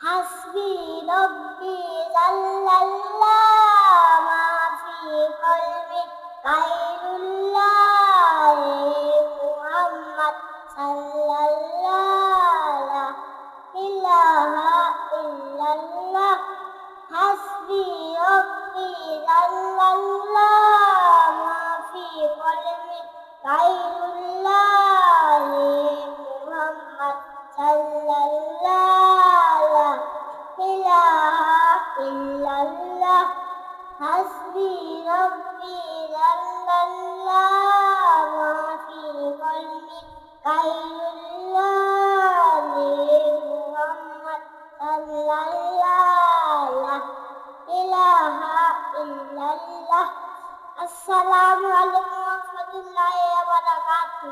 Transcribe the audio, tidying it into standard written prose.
হাসবি রব্বি জাল্লাল্লাহ মা ফি কলবি গায়রুল্লাহ মুহাম্মদ সাল্লাল্লাহ লা ইলাহা ইল্লাল্লাহ হাসবি রব্বি জাল্লাল্লাহ মা ফি কলবি গায়রুল্লাহ মুহাম্মদ সাল্লাল্লাহ লা ইলাহা ইল্লাল্লাহ হাসবি রব্বি জাল্লাল্লাহ মা ফি কলবি গায়রুল্লাহ মুহাম্মদ সাল্লাল্লাহ লা ইলাহা ইল্লাল্লাহ। আসসালামু আলাইকুম ওয়া রাহমাতুল্লাহি ওয়া বারাকাতুহু।